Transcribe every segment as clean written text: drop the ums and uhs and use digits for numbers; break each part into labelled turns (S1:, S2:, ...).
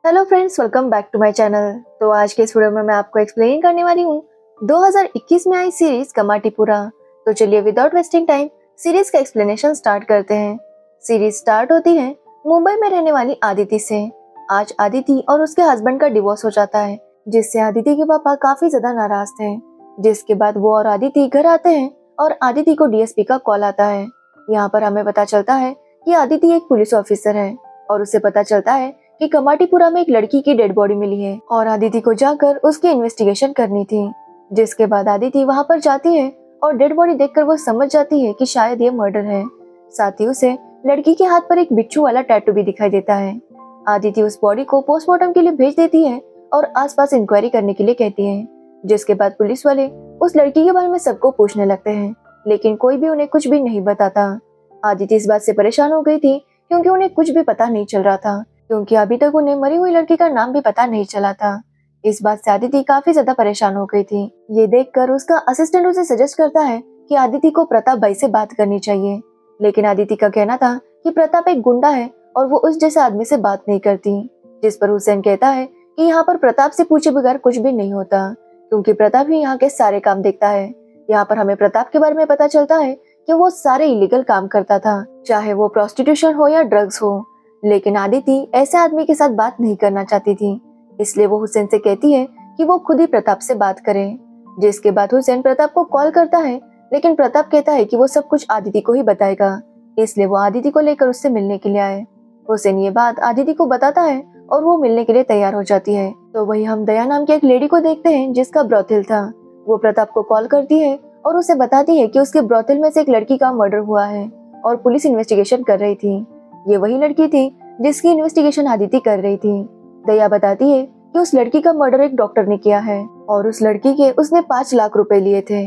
S1: Hello friends, welcome back to my channel. तो आज के इस वीडियो में मैं आपको एक्सप्लेन करने वाली हूँ 2021 में आई सीरीज कमाटीपुरा। तो चलिए विदाउट वेस्टिंग टाइम सीरीज का एक्सप्लेनेशन स्टार्ट करते हैं। सीरीज स्टार्ट होती है मुंबई में रहने वाली आदिति से। आज आदिति और उसके हस्बैंड का डिवोर्स हो जाता है, जिससे आदिति के पापा काफी ज्यादा नाराज थे। जिसके बाद वो और आदिति घर आते हैं और आदिति को डीएसपी का कॉल आता है। यहाँ पर हमें पता चलता है कि आदिति एक पुलिस ऑफिसर है और उसे पता चलता है कि कमाटीपुरा में एक लड़की की डेड बॉडी मिली है और आदिति को जाकर उसकी इन्वेस्टिगेशन करनी थी। जिसके बाद आदिति वहां पर जाती है और डेड बॉडी देखकर वो समझ जाती है कि शायद ये मर्डर है। साथ ही उसे लड़की के हाथ पर एक बिच्छू वाला टैटू भी दिखाई देता है। आदिति उस बॉडी को पोस्टमार्टम के लिए भेज देती है और आसपास इंक्वायरी करने के लिए कहती है। जिसके बाद पुलिस वाले उस लड़की के बारे में सबको पूछने लगते हैं, लेकिन कोई भी उन्हें कुछ भी नहीं बताता। आदिति इस बात से परेशान हो गई थी क्योंकि उन्हें कुछ भी पता नहीं चल रहा था, क्योंकि अभी तक उन्हें मरी हुई लड़की का नाम भी पता नहीं चला था। इस बात से आदिति काफी ज्यादा परेशान हो गई थी। ये देखकर उसका असिस्टेंट उसे सजेस्ट करता है कि आदिति को प्रताप भाई से बात करनी चाहिए, लेकिन आदिति का कहना था कि प्रताप एक गुंडा है और वो उस जैसे आदमी से बात नहीं करती। जिस पर हुसैन कहता है कि यहाँ पर प्रताप से पूछे बगैर कुछ भी नहीं होता, क्योंकि प्रताप ही यहाँ के सारे काम देखता है। यहाँ पर हमें प्रताप के बारे में पता चलता है कि वो सारे इलीगल काम करता था, चाहे वो प्रोस्टिट्यूशन हो या ड्रग्स हो। लेकिन आदिति ऐसे आदमी के साथ बात नहीं करना चाहती थी, इसलिए वो हुसैन से कहती है कि वो खुद ही प्रताप से बात करे। जिसके बाद हुसैन प्रताप को कॉल करता है, लेकिन प्रताप कहता है कि वो सब कुछ आदिति को ही बताएगा, इसलिए वो आदिति को लेकर उससे मिलने के लिए आए। हुसैन ये बात आदिति को बताता है और वो मिलने के लिए तैयार हो जाती है। तो वही हम दया नाम की एक लेडी को देखते हैं जिसका ब्रोथल था। वो प्रताप को कॉल करती है और उसे बताती है कि उसके ब्रोथल में से एक लड़की का मर्डर हुआ है और पुलिस इन्वेस्टिगेशन कर रही थी। ये वही लड़की थी जिसकी इन्वेस्टिगेशन आदिति कर रही थी। दया बताती है कि उस लड़की का मर्डर एक डॉक्टर ने किया है और उस लड़की के उसने 5 लाख रुपए लिए थे।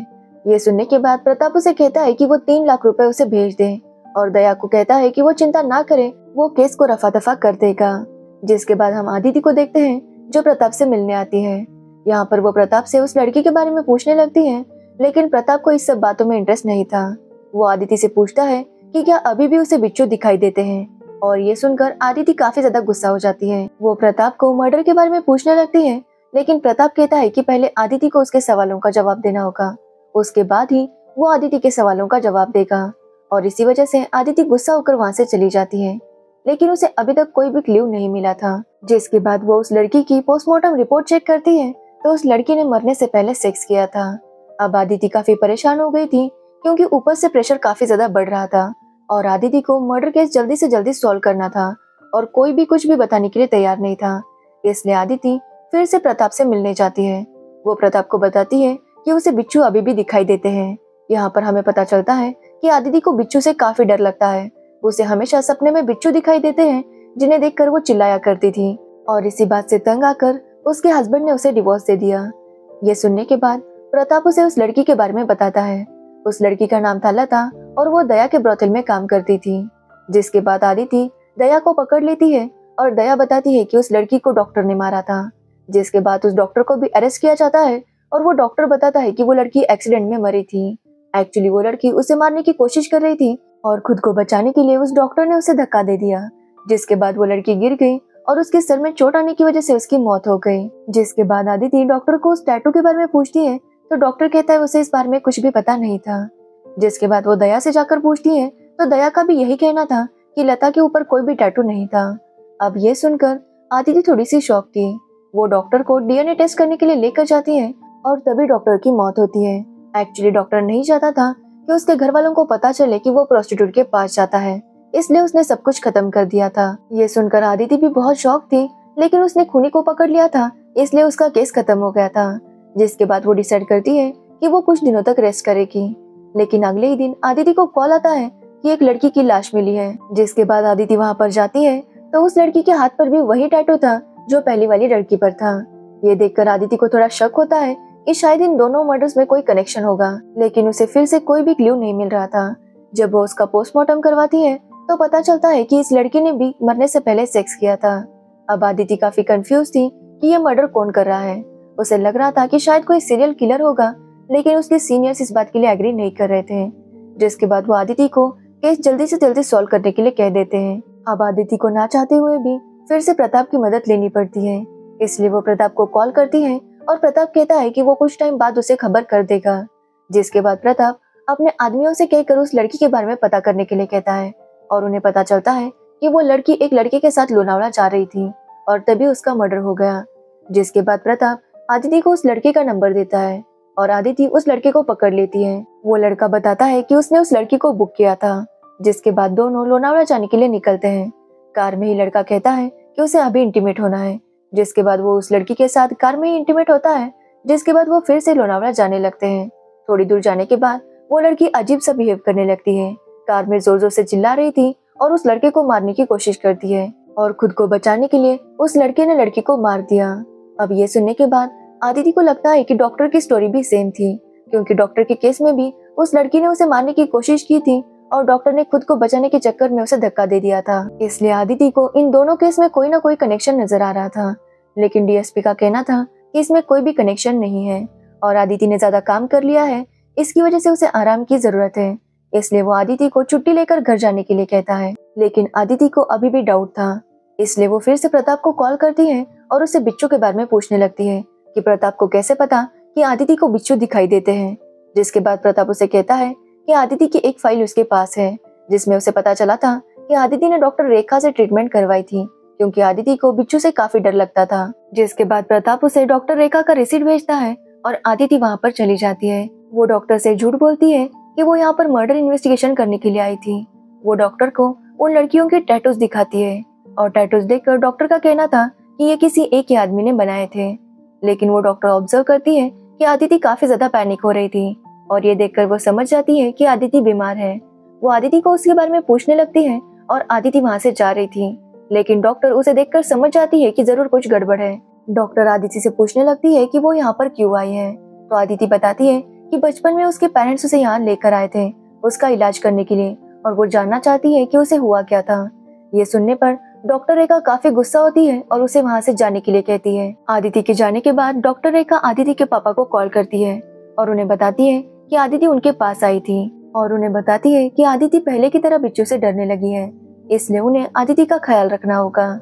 S1: ये सुनने के बाद प्रताप उसे कहता है कि वो 3 लाख रुपए उसे भेज दे और दया को कहता है कि वो चिंता ना करे, वो केस को रफा दफा कर देगा। जिसके बाद हम आदिति को देखते हैं जो प्रताप से मिलने आती है। यहाँ पर वो प्रताप से उस लड़की के बारे में पूछने लगती है, लेकिन प्रताप को इस सब बातों में इंटरेस्ट नहीं था। वो आदिति से पूछता है कि क्या अभी भी उसे बिच्छू दिखाई देते हैं, और ये सुनकर आदिति काफी ज्यादा गुस्सा हो जाती है। वो प्रताप को मर्डर के बारे में पूछने लगती है, लेकिन प्रताप कहता है कि पहले आदिति को उसके सवालों का जवाब देना होगा, उसके बाद ही वो आदिति के सवालों का जवाब देगा। और इसी वजह से आदिति गुस्सा होकर वहां से चली जाती है, लेकिन उसे अभी तक कोई भी क्लू नहीं मिला था। जिसके बाद वो उस लड़की की पोस्टमार्टम रिपोर्ट चेक करती है तो उस लड़की ने मरने से पहले सेक्स किया था। अब आदिति काफी परेशान हो गई थी क्योंकि ऊपर से प्रेशर काफी ज्यादा बढ़ रहा था और आदिति को मर्डर केस जल्दी से जल्दी सॉल्व करना था और कोई भी कुछ भी बताने के लिए तैयार नहीं था। इसलिए आदिति फिर से प्रताप से मिलने जाती है। वो प्रताप को बताती है कि उसे बिच्छू अभी भी दिखाई देते हैं। यहाँ पर हमें पता चलता है कि आदिति को बिच्छू से काफी डर लगता है। उसे हमेशा सपने में बिच्छू दिखाई देते हैं जिन्हें देखकर वो चिल्लाया करती थी, और इसी बात से तंग आकर उसके हस्बैंड ने उसे डिवोर्स दे दिया। ये सुनने के बाद प्रताप उसे उस लड़की के बारे में बताता है। उस लड़की का नाम था लता और वो दया के ब्रोथल में काम करती थी। जिसके बाद आदिति दया को पकड़ लेती है और दया बताती है कि उस लड़की को डॉक्टर ने मारा था। जिसके बाद उस डॉक्टर को भी अरेस्ट किया जाता है और वो डॉक्टर बताता है कि वो लड़की एक्सीडेंट में मरी थी। एक्चुअली वो लड़की उसे मारने की कोशिश कर रही थी और खुद को बचाने के लिए उस डॉक्टर ने उसे धक्का दे दिया। जिसके बाद वो लड़की गिर गई और उसके सर में चोट आने की वजह से उसकी मौत हो गई। जिसके बाद आदिति डॉक्टर को उस टैटू के बारे में पूछती है तो डॉक्टर कहता है उसे इस बारे में कुछ भी पता नहीं था। जिसके बाद वो दया से जाकर पूछती है तो दया का भी यही कहना था कि लता के ऊपर कोई भी टैटू नहीं था। अब ये सुनकर आदिति थोड़ी सी शॉक थी। वो डॉक्टर को डीएनए टेस्ट करने के लिए लेकर जाती है और तभी डॉक्टर की मौत होती है। एक्चुअली डॉक्टर नहीं चाहता था कि उसके घर वालों को पता चले कि वो प्रोस्टिट्यूट के पास जाता है, इसलिए उसने सब कुछ खत्म कर दिया था। ये सुनकर आदिति भी बहुत शॉक थी, लेकिन उसने खूनी को पकड़ लिया था, इसलिए उसका केस खत्म हो गया था। जिसके बाद वो डिसाइड करती है कि वो कुछ दिनों तक रेस्ट करेगी। लेकिन अगले ही दिन आदिति को कॉल आता है कि एक लड़की की लाश मिली है। जिसके बाद आदिति वहां पर जाती है तो उस लड़की के हाथ पर भी वही टैटू था जो पहली वाली लड़की पर था। ये देखकर आदिति को थोड़ा शक होता है कि शायद इन दोनों मर्डर्स में कोई कनेक्शन होगा, लेकिन उसे फिर से कोई भी क्लू नहीं मिल रहा था। जब वो उसका पोस्टमार्टम करवाती है तो पता चलता है कि इस लड़की ने भी मरने से पहले सेक्स किया था। अब आदिति काफी कंफ्यूज थी कि ये मर्डर कौन कर रहा है। उसे लग रहा था कि शायद कोई सीरियल किलर होगा, लेकिन उसके सीनियर्स इस बात के लिए एग्री नहीं कर रहे थे। जिसके बाद वो आदिति को केस जल्दी से जल्दी सॉल्व करने के लिए कह देते हैं। अब आदिति को ना चाहते हुए भी फिर से प्रताप की मदद लेनी पड़ती है। इसलिए वो प्रताप को कॉल करती है और प्रताप कहता है कि वो कुछ टाइम बाद उसे खबर कर देगा। जिसके बाद प्रताप अपने आदमियों से कहकर उस लड़की के बारे में पता करने के लिए कहता है और उन्हें पता चलता है कि वो लड़की एक लड़के के साथ लोनावला जा रही थी और तभी उसका मर्डर हो गया। जिसके बाद प्रताप आदिति को उस लड़के का नंबर देता है और आदिति उस लड़के को पकड़ लेती है। वो लड़का बताता है कि उसने उस लड़की को बुक किया था। जिसके बाद दोनों लोनावला जाने के लिए निकलते हैं। कार में ही लड़का कहता है कि उसे अभी इंटीमेट होना है। जिसके बाद वो उस लड़की के साथ कार में ही इंटीमेट होता है। जिसके बाद वो फिर से लोनावला जाने लगते हैं। थोड़ी दूर जाने के बाद वो लड़की अजीब सा बिहेव करने लगती है। कार में जोर जोर से चिल्ला रही थी और उस लड़के को मारने की कोशिश करती है और खुद को बचाने के लिए उस लड़के ने लड़की को मार दिया। अब ये सुनने के बाद आदिति को लगता है कि डॉक्टर की स्टोरी भी सेम थी, क्योंकि डॉक्टर के केस में भी उस लड़की ने उसे मारने की कोशिश की थी और डॉक्टर ने खुद को बचाने के चक्कर में उसे धक्का दे दिया था। इसलिए आदिति को इन दोनों केस में कोई ना कोई कनेक्शन नजर आ रहा था, लेकिन डीएसपी का कहना था कि इसमें कोई भी कनेक्शन नहीं है और आदिति ने ज्यादा काम कर लिया है, इसकी वजह से उसे आराम की जरूरत है। इसलिए वो आदिति को छुट्टी लेकर घर जाने के लिए कहता है, लेकिन आदिति को अभी भी डाउट था। इसलिए वो फिर से प्रताप को कॉल करती है और उससे बिच्छू के बारे में पूछने लगती है कि प्रताप को कैसे पता कि आदिति को बिच्छू दिखाई देते हैं। जिसके बाद प्रताप उसे कहता है कि आदिति की एक फाइल उसके पास है, जिसमें उसे पता चला था कि आदिति ने डॉक्टर रेखा से ट्रीटमेंट करवाई थी, क्योंकि आदिति को बिच्छू से काफी डर लगता था। जिसके बाद प्रताप उसे डॉक्टर रेखा का रिसीट भेजता है और आदिति वहाँ पर चली जाती है। वो डॉक्टर से झूठ बोलती है कि वो यहाँ पर मर्डर इन्वेस्टिगेशन करने के लिए आई थी। वो डॉक्टर को उन लड़कियों के टैटूज दिखाती है और टैटूज देखकर डॉक्टर का कहना था कि ये किसी एक ही आदमी ने बनाए थे। लेकिन वो डॉक्टर ऑब्जर्व करती है कि आदिति काफी ज्यादा पैनिक हो रही थी और ये देखकर वो समझ जाती है कि आदिति बीमार है। वो आदिति को उसके बारे में पूछने लगती है और आदिति वहाँ से जा रही थी, लेकिन डॉक्टर उसे देखकर समझ जाती है कि जरूर कुछ गड़बड़ है। डॉक्टर आदिति से पूछने लगती है कि वो यहाँ पर क्यों आई है, तो आदिति बताती है कि बचपन में उसके पेरेंट्स उसे यहाँ लेकर आए थे उसका इलाज करने के लिए और वो जानना चाहती है कि उसे हुआ क्या था। ये सुनने पर डॉक्टर रेखा काफी गुस्सा होती है और उसे वहाँ से जाने के लिए कहती है। आदिति के जाने के बाद डॉक्टर रेखा आदिति के पापा को कॉल करती है और उन्हें बताती है कि आदिति उनके पास आई थी और उन्हें बताती है कि आदिति पहले की तरह बिच्छू से डरने लगी है, इसलिए उन्हें आदिति का ख्याल रखना होगा।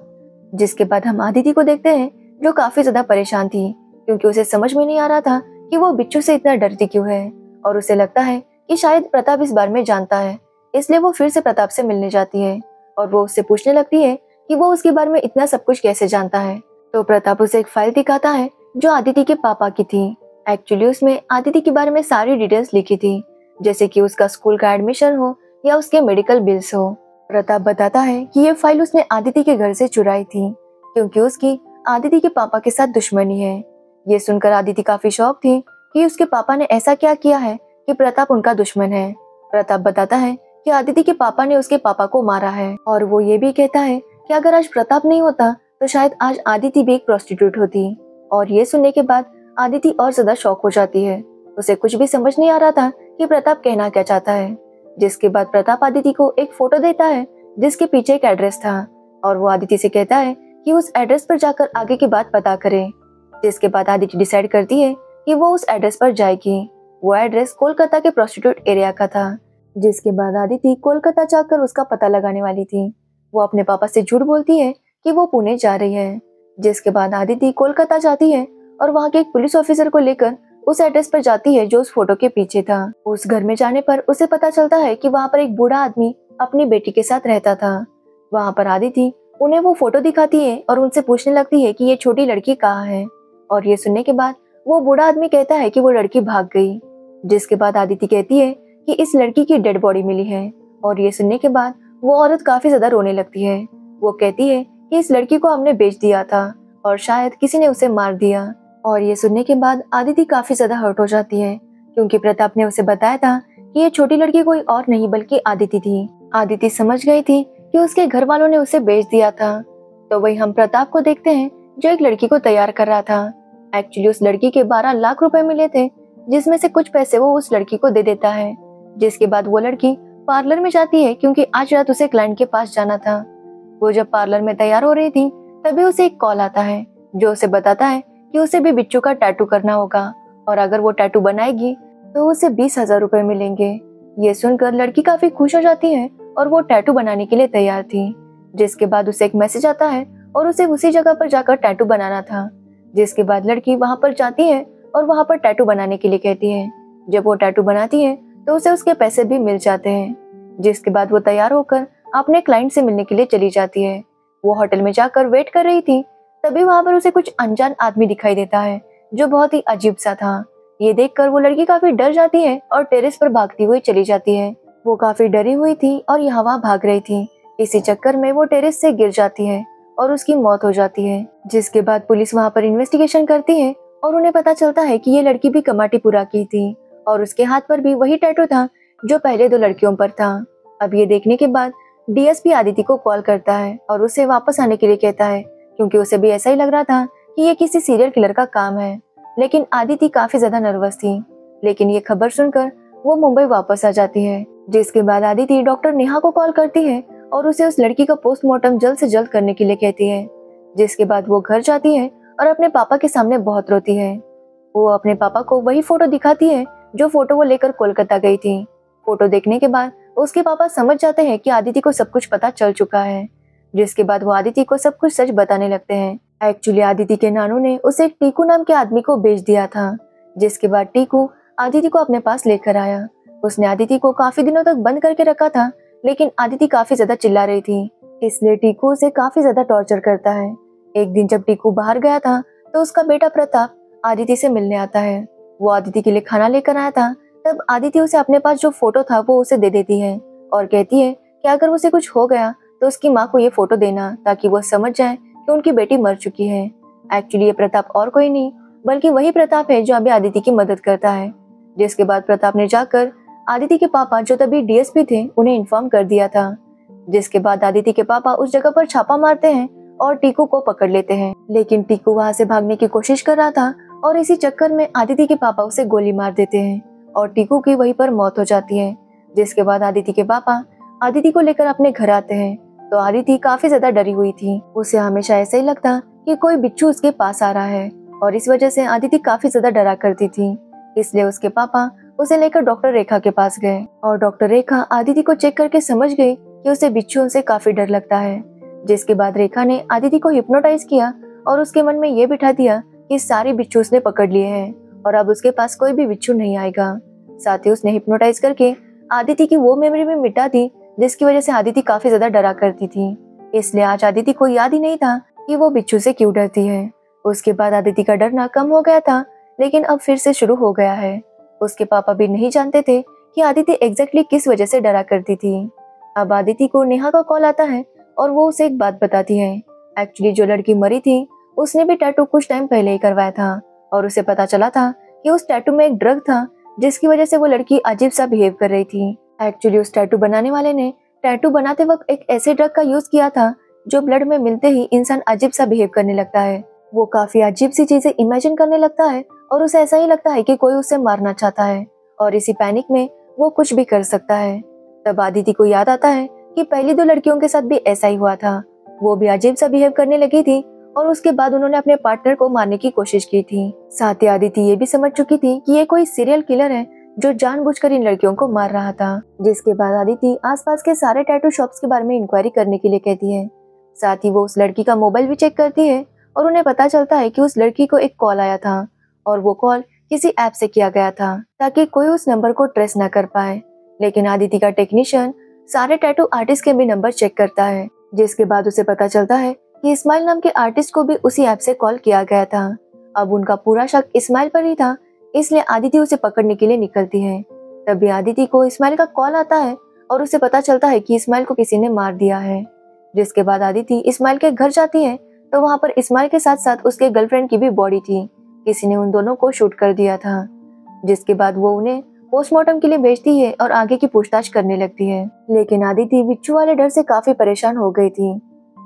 S1: जिसके बाद हम आदिति को देखते हैं जो काफी ज्यादा परेशान थी, क्योंकि उसे समझ में नहीं आ रहा था कि वो बिच्छू से इतना डरती क्यों है और उसे लगता है कि शायद प्रताप इस बारे में जानता है। इसलिए वो फिर से प्रताप से मिलने जाती है और वो उससे पूछने लगती है कि वो उसके बारे में इतना सब कुछ कैसे जानता है। तो प्रताप उसे एक फाइल दिखाता है जो आदिति के पापा की थी। एक्चुअली उसमें आदिति के बारे में सारी डिटेल्स लिखी थी, जैसे कि उसका स्कूल का एडमिशन हो या उसके मेडिकल बिल्स हो। प्रताप बताता है कि ये फाइल उसने आदिति के घर से चुराई थी, क्योंकि उसकी आदिति के पापा के साथ दुश्मनी है। ये सुनकर आदिति काफी शॉक थी कि उसके पापा ने ऐसा क्या किया है कि प्रताप उनका दुश्मन है। प्रताप बताता है कि आदिति के पापा ने उसके पापा को मारा है और वो ये भी कहता है कि अगर आज प्रताप नहीं होता तो शायद आज आदिति भी एक प्रोस्टिट्यूट होती। और ये सुनने के बाद आदिति और ज्यादा शॉक हो जाती है। उसे कुछ भी समझ नहीं आ रहा था कि प्रताप कहना क्या चाहता है। जिसके बाद प्रताप आदिति को एक फोटो देता है जिसके पीछे एक एड्रेस था और वो आदिति से कहता है कि उस एड्रेस पर जाकर आगे की बात पता करे। जिसके बाद आदिति डिसाइड करती है कि वो उस एड्रेस पर जाएगी। वो एड्रेस कोलकाता के प्रोस्टिट्यूट एरिया का था। जिसके बाद आदिति कोलकाता जाकर उसका पता लगाने वाली थी। वो अपने पापा से झूठ बोलती है कि वो पुणे जा रही है। जिसके बाद आदिति कोलकाता जाती है और वहाँ के एक पुलिस ऑफिसर को लेकर उस एड्रेस पर जाती है जो उस फोटो के पीछे था। उस घर में जाने पर उसे पता चलता है कि वहाँ पर एक बूढ़ा आदमी अपनी बेटी के साथ रहता था। वहाँ पर आदिति उन्हें वो फोटो दिखाती है और उनसे पूछने लगती है कि ये छोटी लड़की कहाँ है। और ये सुनने के बाद वो बूढ़ा आदमी कहता है कि वो लड़की भाग गई। जिसके बाद आदिति कहती है कि इस लड़की की डेड बॉडी मिली है। और ये सुनने के बाद वो औरत काफी ज्यादा रोने लगती है। वो कहती है कि इस लड़की को हमने बेच दिया था और शायद किसी ने उसे मार दिया। और ये सुनने के बाद आदिति काफी ज्यादा हर्ट हो जाती है, क्योंकि प्रताप ने उसे बताया था कि ये छोटी लड़की कोई और नहीं बल्कि आदिति थी। आदिति समझ गई थी कि उसके घर वालों ने उसे बेच दिया था। तो वही हम प्रताप को देखते हैं जो एक लड़की को तैयार कर रहा था। एक्चुअली उस लड़की के 12 लाख रुपए मिले थे, जिसमें से कुछ पैसे वो उस लड़की को दे देता है। जिसके बाद वो लड़की पार्लर में जाती है, क्योंकि आज रात उसे क्लाइंट के पास जाना था। वो जब पार्लर में तैयार हो रही थी तभी उसे एक कॉल आता है जो उसे बताता है कि उसे भी बिच्छू का टैटू करना होगा और अगर वो टैटू बनाएगी तो उसे 20,000 रुपए मिलेंगे। ये सुनकर लड़की काफी खुश हो जाती है और वो टैटू बनाने के लिए तैयार थी। जिसके बाद उसे एक मैसेज आता है और उसे उसी जगह पर जाकर टैटू बनाना था। जिसके बाद लड़की वहां पर जाती है और वहां पर टैटू बनाने के लिए कहती है। जब वो टैटू बनाती है तो उसे उसके पैसे भी मिल जाते हैं। जिसके बाद वो तैयार होकर अपने क्लाइंट से मिलने के लिए चली जाती है। वो होटल में जाकर वेट कर रही थी, तभी वहां पर उसे कुछ अनजान आदमी दिखाई देता है जो बहुत ही अजीब सा था। ये देखकर वो लड़की काफी डर जाती है और टेरेस पर भागती हुई चली जाती है। वो काफी डरी हुई थी और यहाँ वहाँ भाग रही थी। इसी चक्कर में वो टेरेस से गिर जाती है और उसकी मौत हो जाती है। जिसके बाद पुलिस वहाँ पर इन्वेस्टिगेशन करती है और उन्हें पता चलता है कि ये लड़की भी कमाटीपुरा की थी और उसके हाथ पर भी वही टैटू था जो पहले 2 लड़कियों पर था। अब ये देखने के बाद डीएसपी आदिति को कॉल करता है और उसे वापस आने के लिए कहता है, क्योंकि उसे भी ऐसा ही लग रहा था कि ये किसी सीरियल किलर का काम है। लेकिन आदिति काफी ज्यादा नर्वस थी। लेकिन ये खबर सुनकर वो मुंबई वापस आ जाती है। जिसके बाद आदिति डॉक्टर नेहा को कॉल करती है और उसे उस लड़की का पोस्टमार्टम जल्द से जल्द करने के लिए कहती है। जिसके बाद वो घर जाती है और अपने पापा के सामने बहुत रोती है। वो अपने पापा को वही फोटो दिखाती है जो फोटो वो लेकर कोलकाता गई थी। फोटो देखने के बाद उसके पापा समझ जाते हैं कि आदिति को सब कुछ पता चल चुका है। जिसके बाद वो आदिति को सब कुछ सच बताने लगते हैं। एक्चुअली आदिति के नानू ने उसे टीकू नाम के आदमी को बेच दिया था। जिसके बाद टीकू आदिति को अपने पास लेकर आया। उसने आदिति को काफी दिनों तक बंद करके रखा था, लेकिन आदिति काफी ज्यादा चिल्ला रही थी, इसलिए टीकू उसे काफी ज्यादा टॉर्चर करता है। एक दिन जब टीकू बाहर गया था तो उसका बेटा प्रताप आदिति से मिलने आता है। वो आदिति के लिए खाना लेकर आया था। तब आदिति उसे अपने पास जो फोटो था वो उसे दे देती है और कहती है कि अगर उसे कुछ हो गया तो उसकी माँ को ये फोटो देना, ताकि वो समझ जाए कि उनकी बेटी मर चुकी है। एक्चुअली ये प्रताप और कोई नहीं बल्कि वही प्रताप है जो अभी आदिति की मदद करता है। जिसके बाद प्रताप ने जाकर आदिति के पापा जो तभी डीएसपी थे उन्हें इन्फॉर्म कर दिया था। जिसके बाद आदिति के पापा उस जगह पर छापा मारते हैं और टीकू को पकड़ लेते हैं। लेकिन टीकू वहां से भागने की कोशिश कर रहा था और इसी चक्कर में आदिति के पापा उसे गोली मार देते हैं और टीकू की वहीं पर मौत हो जाती है। जिसके बाद आदिति के पापा आदिति को लेकर अपने घर आते हैं तो आदिति काफी ज्यादा डरी हुई थी। उसे हमेशा ऐसा ही लगता कि कोई बिच्छू उसके पास आ रहा है और इस वजह से आदिति काफी ज्यादा डरा करती थी। इसलिए उसके पापा उसे लेकर डॉक्टर रेखा के पास गए और डॉक्टर रेखा आदिति को चेक करके समझ गई कि उसे बिच्छुओं से काफी डर लगता है। जिसके बाद रेखा ने आदिति को हिप्नोटाइज किया और उसके मन में ये बिठा दिया कि सारे बिच्छू उसने पकड़ लिए हैं और अब उसके पास कोई भी बिच्छू नहीं आएगा। साथ ही उसने हिप्नोटाइज करके आदिति की वो मेमोरी में मिटा दी जिसकी वजह से आदिति काफी ज्यादा डरा करती थी। इसलिए आज आदिति को याद ही नहीं था कि वो बिच्छू से क्यों डरती है। उसके बाद आदिति का डरना कम हो गया था, लेकिन अब फिर से शुरू हो गया है। उसके पापा भी नहीं जानते थे कि आदिति एग्जैक्टली किस वजह से डरा करती थी। अब आदिति को नेहा का कॉल आता है और वो उसे एक बात बताती है। एक्चुअली जो लड़की मरी थी उसने भी टैटू कुछ टाइम पहले ही करवाया था और उसे पता चला था कि उस टैटू में एक ड्रग था जिसकी वजह से वो लड़की अजीब सा बिहेव कर रही थी। एक्चुअली उस टैटू बनाने वाले ने टैटू बनाते वक्त एक ऐसे ड्रग का यूज किया था जो ब्लड में मिलते ही इंसान अजीब सा बिहेव करने लगता है। वो काफी अजीब सी चीजें इमेजिन करने लगता है और उसे ऐसा ही लगता है कि कोई उसे मारना चाहता है और इसी पैनिक में वो कुछ भी कर सकता है। तब आदिति को याद आता है कि पहली 2 लड़कियों के साथ भी ऐसा ही हुआ था। वो भी अजीब सा बिहेव करने लगी थी और उसके बाद उन्होंने अपने पार्टनर को मारने की कोशिश की थी। साथ ही आदिति ये भी समझ चुकी थी कि ये कोई सीरियल किलर है जो जानबूझकर इन लड़कियों को मार रहा था। जिसके बाद आदिति आसपास के सारे टैटू शॉप्स के बारे में इंक्वायरी करने के लिए कहती है। साथ ही वो उस लड़की का मोबाइल भी चेक करती है और उन्हें पता चलता है कि उस लड़की को एक कॉल आया था और वो कॉल किसी ऐप से किया गया था ताकि कोई उस नंबर को ट्रेस न कर पाए। लेकिन आदिति का टेक्नीशियन सारे टैटू आर्टिस्ट के भी नंबर चेक करता है। जिसके बाद उसे पता चलता है कि इस्माइल नाम के आर्टिस्ट को भी उसी ऐप से कॉल किया गया था। अब उनका पूरा शक इस्माइल पर ही था, इसलिए आदिति उसे पकड़ने के लिए निकलती है। तभी आदिति को इस्माइल का कॉल आता है और उसे पता चलता है कि इस्माइल को किसी ने मार दिया है। जिसके बाद आदिति इस्माइल के घर जाती है तो वहाँ पर इस्माइल के साथ साथ उसके गर्लफ्रेंड की भी बॉडी थी। किसी ने उन दोनों को शूट कर दिया था। जिसके बाद वो उन्हें पोस्टमार्टम के लिए भेजती है और आगे की पूछताछ करने लगती है। लेकिन आदिति बिच्छू वाले डर से काफी परेशान हो गई थी।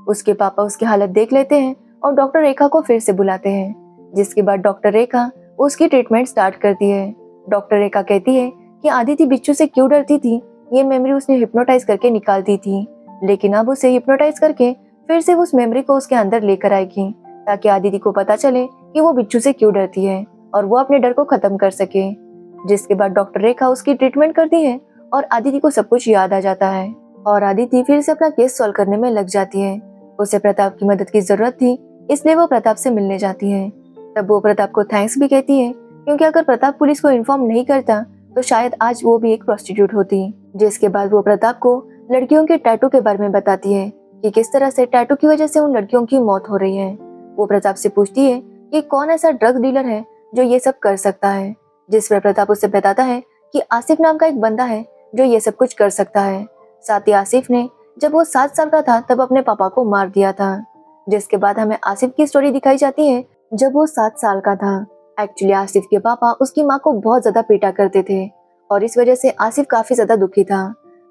S1: उसके पापा उसकी हालत देख लेते हैं और डॉक्टर रेखा को फिर से बुलाते हैं। जिसके बाद डॉक्टर रेखा उसकी ट्रीटमेंट स्टार्ट करती है। डॉक्टर रेखा कहती है कि आदिति बिच्छू से क्यों डरती थी, ये मेमोरी उसने हिप्नोटाइज करके निकाल दी थी, लेकिन अब उसे हिप्नोटाइज करके फिर से उस मेमोरी को उसके अंदर लेकर आएगी ताकि आदिति को पता चले कि वो बिच्छू से क्यों डरती है और वो अपने डर को खत्म कर सके। जिसके बाद डॉक्टर रेखा उसकी ट्रीटमेंट करती है और आदिति को सब कुछ याद आ जाता है और आदिति फिर से अपना केस सॉल्व करने में लग जाती है। उसे प्रताप की मदद की जरूरत थी, इसलिए वो प्रताप से मिलने जाती है। तब वो प्रताप को थैंक्स भी कहती है, क्योंकि अगर प्रताप पुलिस को इन्फॉर्म नहीं करता तो शायद आज वो भी एक प्रोस्टिट्यूट होती। जिसके बाद वो प्रताप को लड़कियों के टैटू के बारे में बताती है कि किस तरह से टैटू की वजह से उन लड़कियों की मौत हो रही है। वो प्रताप से पूछती है कि कौन ऐसा ड्रग डीलर है जो ये सब कर सकता है, जिस पर प्रताप उससे बताता है कि आसिफ नाम का एक बंदा है जो ये सब कुछ कर सकता है। साथ ही आसिफ ने जब वो 7 साल का था तब अपने पापा को मार दिया था। जिसके बाद हमें आसिफ की स्टोरी दिखाई जाती है जब वो 7 साल का था। एक्चुअली आसिफ के पापा उसकी माँ को बहुत ज्यादा पीटा करते थे और इस वजह से आसिफ काफी ज्यादा दुखी था।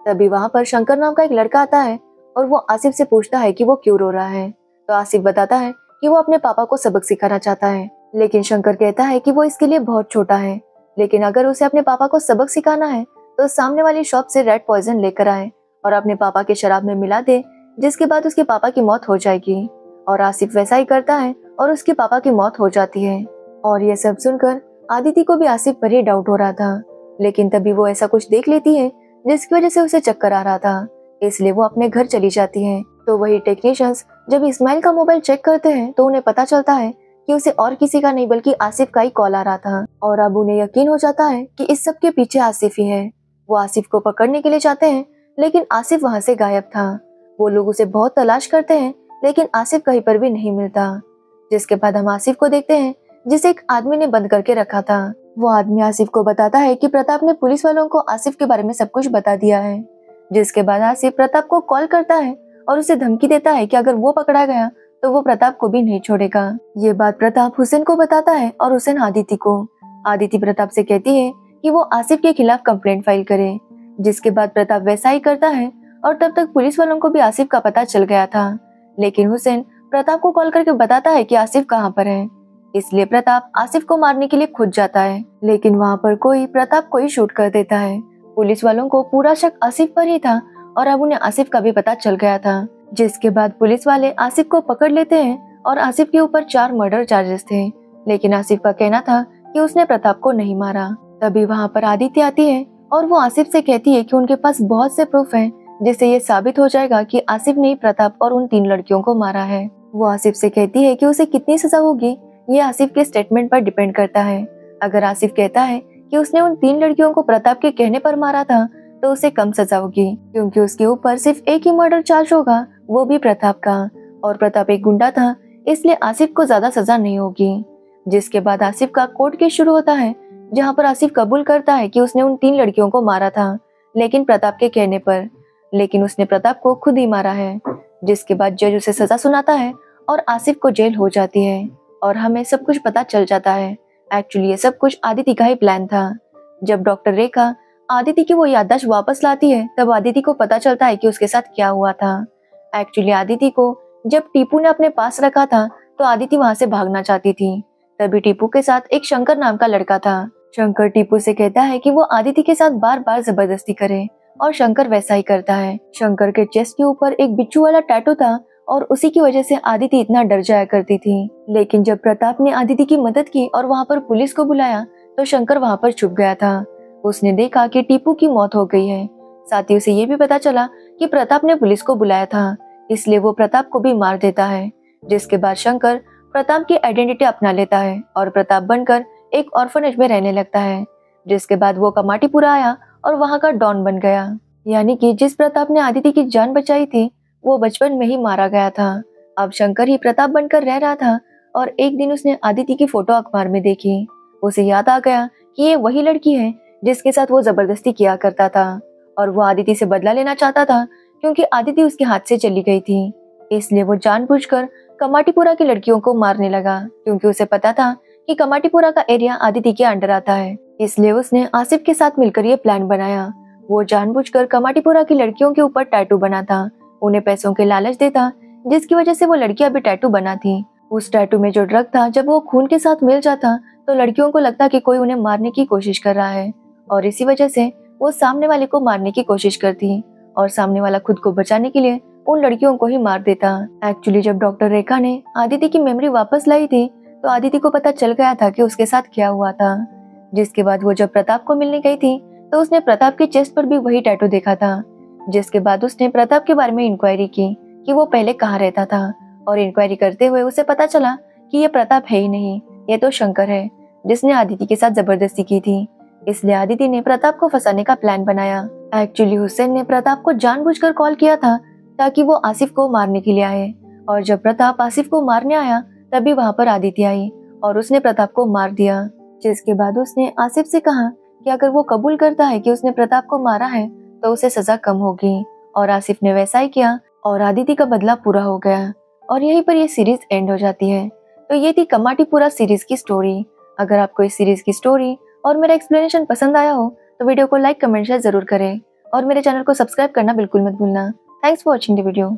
S1: तभी वहाँ पर शंकर नाम का एक लड़का आता है और वो आसिफ से पूछता है कि वो क्यों रो रहा है। तो आसिफ बताता है कि वो अपने पापा को सबक सिखाना चाहता है, लेकिन शंकर कहता है कि वो इसके लिए बहुत छोटा है, लेकिन अगर उसे अपने पापा को सबक सिखाना है तो सामने वाली शॉप से रेड पॉइजन लेकर आए और अपने पापा के शराब में मिला दे, जिसके बाद उसके पापा की मौत हो जाएगी। और आसिफ वैसा ही करता है और उसके पापा की मौत हो जाती है। और ये सब सुनकर आदिति को भी आसिफ पर ही डाउट हो रहा था, लेकिन तभी वो ऐसा कुछ देख लेती है जिसकी वजह से उसे चक्कर आ रहा था, इसलिए वो अपने घर चली जाती है। तो वही टेक्नीशियंस जब इस्माइल का मोबाइल चेक करते हैं तो उन्हें पता चलता है कि उसे और किसी का नहीं बल्कि आसिफ का ही कॉल आ रहा था। और अब उन्हें यकीन हो जाता है कि इस सब के पीछे आसिफ ही है। वो आसिफ को पकड़ने के लिए जाते हैं, लेकिन आसिफ वहाँ से गायब था। वो लोग उसे बहुत तलाश करते हैं, लेकिन आसिफ कहीं पर भी नहीं मिलता। जिसके बाद हम आसिफ को देखते हैं जिसे एक आदमी ने बंद करके रखा था। वो आदमी आसिफ को बताता है कि प्रताप ने पुलिस वालों को आसिफ के बारे में सब कुछ बता दिया है। जिसके बाद आसिफ प्रताप को कॉल करता है और उसे धमकी देता है कि अगर वो पकड़ा गया तो वो प्रताप को भी नहीं छोड़ेगा। ये बात प्रताप हुसैन को बताता है और हुसैन आदिति को। आदिति प्रताप से कहती है कि वो आसिफ के खिलाफ कंप्लेंट फाइल करे। जिसके बाद प्रताप वैसा ही करता है और तब तक पुलिस वालों को भी आसिफ का पता चल गया था। लेकिन हुसैन प्रताप को कॉल करके बताता है कि आसिफ कहाँ पर है, इसलिए प्रताप आसिफ को मारने के लिए खुद जाता है, लेकिन वहाँ पर कोई प्रताप को ही शूट कर देता है। पुलिस वालों को पूरा शक आसिफ पर ही था और अब उन्हें आसिफ का भी पता चल गया था। जिसके बाद पुलिस वाले आसिफ को पकड़ लेते हैं और आसिफ के ऊपर 4 मर्डर चार्जेस थे, लेकिन आसिफ का कहना था कि उसने प्रताप को नहीं मारा। तभी वहाँ पर आदित्य आती है और वो आसिफ से कहती है कि उनके पास बहुत से प्रूफ हैं जिससे ये साबित हो जाएगा कि आसिफ ने प्रताप और उन 3 लड़कियों को मारा है। वो आसिफ से कहती है कि उसे कितनी सजा होगी ये आसिफ के स्टेटमेंट पर डिपेंड करता है। अगर आसिफ कहता है कि उसने उन 3 लड़कियों को प्रताप के कहने पर मारा था तो उसे कम सजा होगी, क्योंकि उसके ऊपर सिर्फ एक ही मर्डर चार्ज होगा, वो भी प्रताप का, और प्रताप एक गुंडा था, इसलिए आसिफ को ज्यादा सजा नहीं होगी। जिसके बाद आसिफ का कोर्ट केस शुरू होता है, जहाँ पर आसिफ कबूल करता है कि उसने उन 3 लड़कियों को मारा था, लेकिन प्रताप के कहने पर, लेकिन उसने प्रताप को खुद ही मारा है। जिसके बाद जज उसे सजा सुनाता है और आसिफ को जेल हो जाती है और हमें सब कुछ पता चल जाता है। एक्चुअली ये सब कुछ आदिति का ही प्लान था। जब डॉक्टर रेखा आदिति की वो याददाश्त वापस लाती है तब आदिति को पता चलता है कि उसके साथ क्या हुआ था। एक्चुअली आदिति को जब टीपू ने अपने पास रखा था तो आदिति वहां से भागना चाहती थी। तभी टीपू के साथ एक शंकर नाम का लड़का था। शंकर टीपू से कहता है कि वो आदिति के साथ बार बार जबरदस्ती करे और शंकर वैसा ही करता है। शंकर के चेस्ट के ऊपर एक बिच्छू वाला टैटू था और उसी की वजह से आदिति इतना डर जाया करती थी। लेकिन जब प्रताप ने आदिति की मदद की और वहाँ पर पुलिस को बुलाया तो शंकर वहाँ पर छुप गया था। उसने देखा कि टीपू की मौत हो गई है। साथ ही उसे ये भी पता चला कि प्रताप ने पुलिस को बुलाया था, इसलिए वो प्रताप को भी मार देता है। जिसके बाद शंकर प्रताप की आइडेंटिटी अपना लेता है और प्रताप बनकर एक ऑर्फनेज में रहने लगता है। जिसके बाद वो कमाटीपुरा आया और वहाँ का डॉन बन गया। यानी कि जिस प्रताप ने आदिति की जान बचाई थी वो बचपन में ही मारा गया था। अब शंकर ही प्रताप बनकर रह रहा था और एक दिन उसने आदिति की फोटो अखबार में देखी। उसे याद आ गया कि ये वही लड़की है जिसके साथ वो जबरदस्ती किया करता था और वो आदिति से बदला लेना चाहता था, क्योंकि आदिति उसके हाथ से चली गई थी। इसलिए वो जानबूझकर कमाटीपुरा की लड़कियों को मारने लगा, क्योंकि उसे पता था कि कमाटीपुरा का एरिया आदिति के अंडर आता है। इसलिए उसने आसिफ के साथ मिलकर ये प्लान बनाया। वो जानबूझकर कमाटीपुरा की लड़कियों के ऊपर टैटू बना था, उन्हें पैसों के लालच देता, जिसकी वजह से वो लड़कियां भी टैटू बना थी। उस टैटू में जो ड्रग था जब वो खून के साथ मिल जाता तो लड़कियों को लगता कि कोई उन्हें मारने की कोशिश कर रहा है और इसी वजह से वो सामने वाले को मारने की कोशिश करती और सामने वाला खुद को बचाने के लिए उन लड़कियों को ही मार देता। एक्चुअली जब डॉक्टर रेखा ने आदिति की मेमोरी वापस लाई थी तो आदिति को पता चल गया था कि उसके साथ क्या हुआ था। जिसके बाद वो जब प्रताप को मिलने गई थी तो उसने प्रताप के चेस्ट पर भी वही टैटू देखा था। जिसके बाद उसने प्रताप के बारे में इंक्वायरी की कि वो पहले कहाँ रहता था और इंक्वायरी करते हुए उसे पता चला कि ये प्रताप है ही नहीं, ये तो शंकर है जिसने आदिति के साथ जबरदस्ती की थी। इसलिए आदिति ने प्रताप को फंसाने का प्लान बनाया। एक्चुअली हुसैन ने प्रताप को जानबूझकर कॉल किया था ताकि वो आसिफ को मारने के लिए आए, और जब प्रताप आसिफ को मारने आया तभी वहाँ पर आदिति आई और उसने प्रताप को मार दिया। जिसके बाद उसने आसिफ से कहा कि अगर वो कबूल करता है कि उसने प्रताप को मारा है तो उसे सजा कम होगी, और आसिफ ने वैसा ही किया और आदिति का बदला पूरा हो गया। और यहीं पर ये सीरीज एंड हो जाती है। तो ये थी कमाटीपुरा सीरीज की स्टोरी। अगर आपको इस सीरीज की स्टोरी और मेरा एक्सप्लेनेशन पसंद आया हो तो वीडियो को लाइक कमेंट शेयर जरूर करें और मेरे चैनल को सब्सक्राइब करना बिल्कुल मत भूलना। Thanks for watching the video.